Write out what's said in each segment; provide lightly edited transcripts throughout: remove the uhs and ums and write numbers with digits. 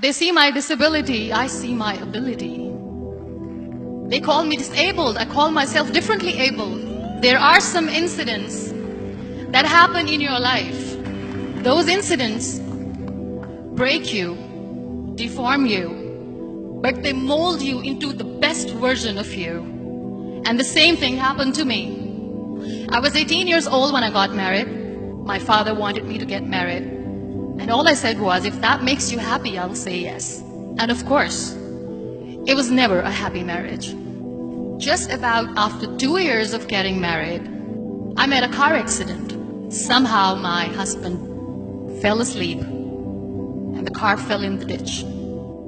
They see my disability, I see my ability. They call me disabled, I call myself differently abled. There are some incidents that happen in your life. Those incidents break you, deform you, but they mold you into the best version of you. And the same thing happened to me. I was 18 years old when I got married. My father wanted me to get married. And all I said was, if that makes you happy, I'll say yes. And of course, it was never a happy marriage. Just about after 2 years of getting married, I met a car accident. Somehow my husband fell asleep and the car fell in the ditch.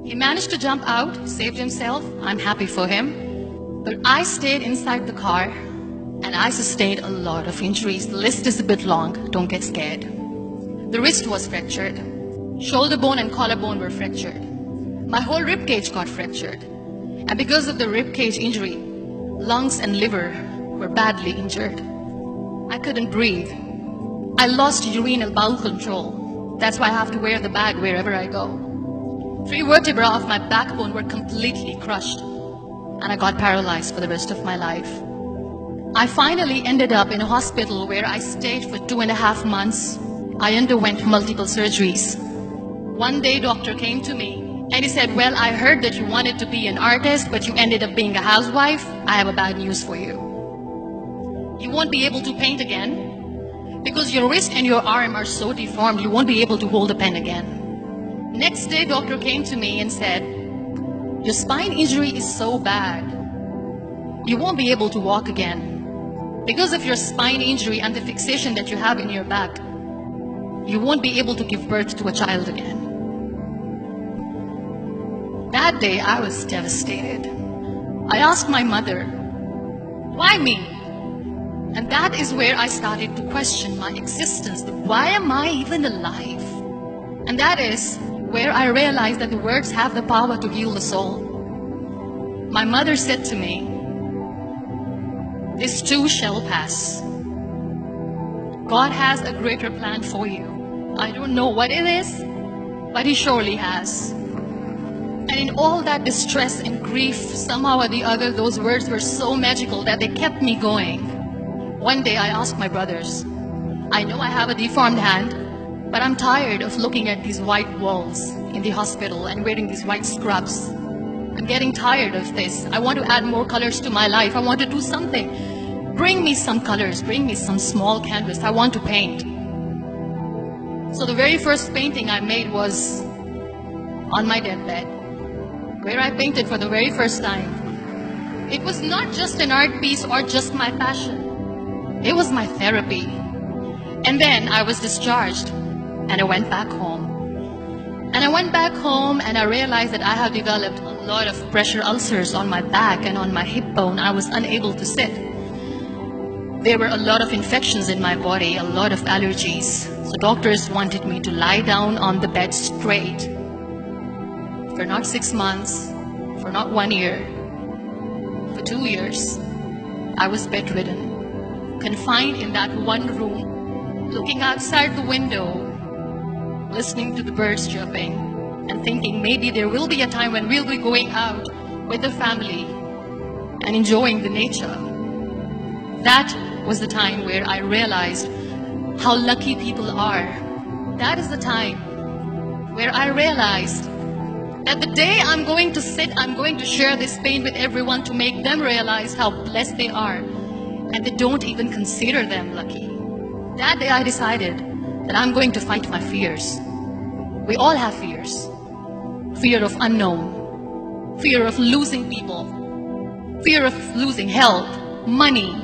He managed to jump out, saved himself. I'm happy for him. But I stayed inside the car and I sustained a lot of injuries. The list is a bit long, don't get scared. The wrist was fractured. Shoulder bone and collarbone were fractured. My whole rib cage got fractured. And because of the rib cage injury, lungs and liver were badly injured. I couldn't breathe. I lost urinary bowel control. That's why I have to wear the bag wherever I go. 3 vertebrae of my backbone were completely crushed. And I got paralyzed for the rest of my life. I finally ended up in a hospital where I stayed for 2.5 months. I underwent multiple surgeries. One day, doctor came to me and he said, well, I heard that you wanted to be an artist, but you ended up being a housewife. I have a bad news for you. You won't be able to paint again because your wrist and your arm are so deformed, you won't be able to hold a pen again. Next day, doctor came to me and said, your spine injury is so bad, you won't be able to walk again. Because of your spine injury and the fixation that you have in your back, you won't be able to give birth to a child again. That day, I was devastated. I asked my mother, why me? And that is where I started to question my existence. Why am I even alive? And that is where I realized that the words have the power to heal the soul. My mother said to me, this too shall pass. God has a greater plan for you. I don't know what it is, but He surely has. And in all that distress and grief, somehow or the other, those words were so magical that they kept me going. One day I asked my brothers, I know I have a deformed hand, but I'm tired of looking at these white walls in the hospital and wearing these white scrubs. I'm getting tired of this. I want to add more colors to my life. I want to do something. Bring me some colors, bring me some small canvas. I want to paint. So the very first painting I made was on my deathbed, where I painted for the very first time. It was not just an art piece or just my passion. It was my therapy. And then I was discharged and I went back home. And I went back home and I realized that I had developed a lot of pressure ulcers on my back and on my hip bone. I was unable to sit. There were a lot of infections in my body, a lot of allergies. So doctors wanted me to lie down on the bed straight for not 6 months, for not 1 year, for 2 years. I was bedridden, confined in that one room, looking outside the window, listening to the birds chirping, and thinking maybe there will be a time when we'll be going out with the family and enjoying the nature. That was the time where I realized how lucky people are. That is the time where I realized that the day I'm going to sit, I'm going to share this pain with everyone to make them realize how blessed they are, and they don't even consider them lucky. That day I decided that I'm going to fight my fears. We all have fears. Fear of unknown, fear of losing people, fear of losing health, money.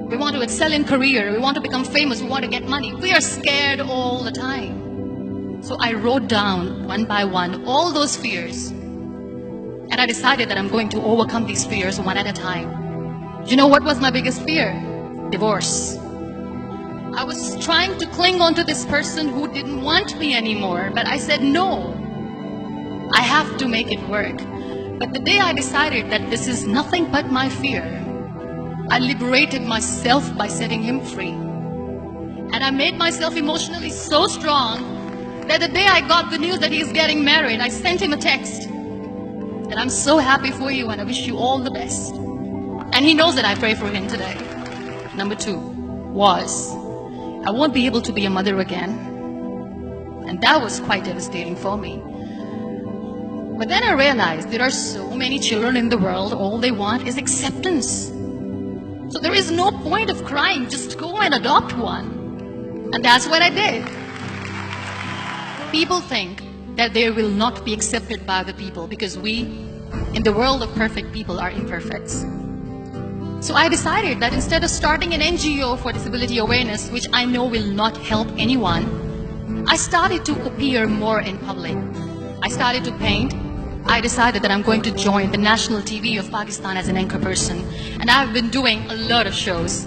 We want to excel in career, we want to become famous, we want to get money. We are scared all the time. So I wrote down one by one all those fears. And I decided that I'm going to overcome these fears one at a time. You know what was my biggest fear? Divorce. I was trying to cling on to this person who didn't want me anymore, but I said no. I have to make it work. But the day I decided that this is nothing but my fear, I liberated myself by setting him free. And I made myself emotionally so strong that the day I got the news that he's getting married, I sent him a text that I'm so happy for you and I wish you all the best. And he knows that I pray for him today. Number 2 was, I won't be able to be a mother again. And that was quite devastating for me. But then I realized there are so many children in the world, all they want is acceptance. So there is no point of crying, just go and adopt one. And that's what I did. People think that they will not be accepted by the people because we, in the world of perfect people, are imperfects. So I decided that instead of starting an NGO for disability awareness, which I know will not help anyone, I started to appear more in public. I started to paint. I decided that I'm going to join the national TV of Pakistan as an anchor person. And I've been doing a lot of shows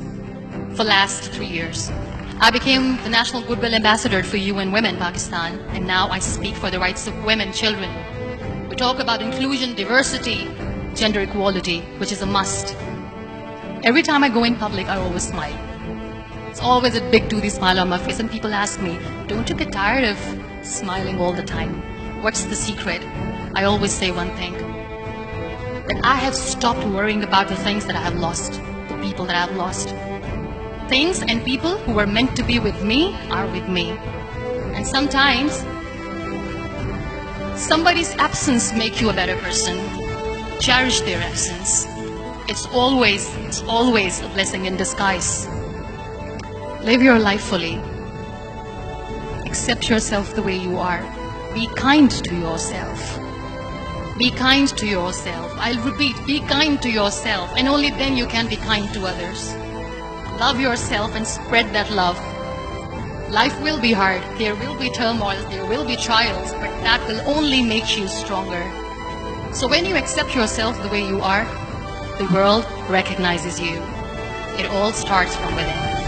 for the last 3 years. I became the National Goodwill Ambassador for UN Women Pakistan, and now I speak for the rights of women, children. We talk about inclusion, diversity, gender equality, which is a must. Every time I go in public, I always smile. It's always a big toothy smile on my face, and people ask me, don't you get tired of smiling all the time? What's the secret? I always say one thing, that I have stopped worrying about the things that I have lost, the people that I have lost. Things and people who were meant to be with me are with me. And sometimes, somebody's absence makes you a better person. Cherish their absence. It's always a blessing in disguise. Live your life fully. Accept yourself the way you are. Be kind to yourself. Be kind to yourself. I'll repeat, be kind to yourself, and only then you can be kind to others. Love yourself and spread that love. Life will be hard. There will be turmoil. There will be trials, but that will only make you stronger. So when you accept yourself the way you are, the world recognizes you. It all starts from within.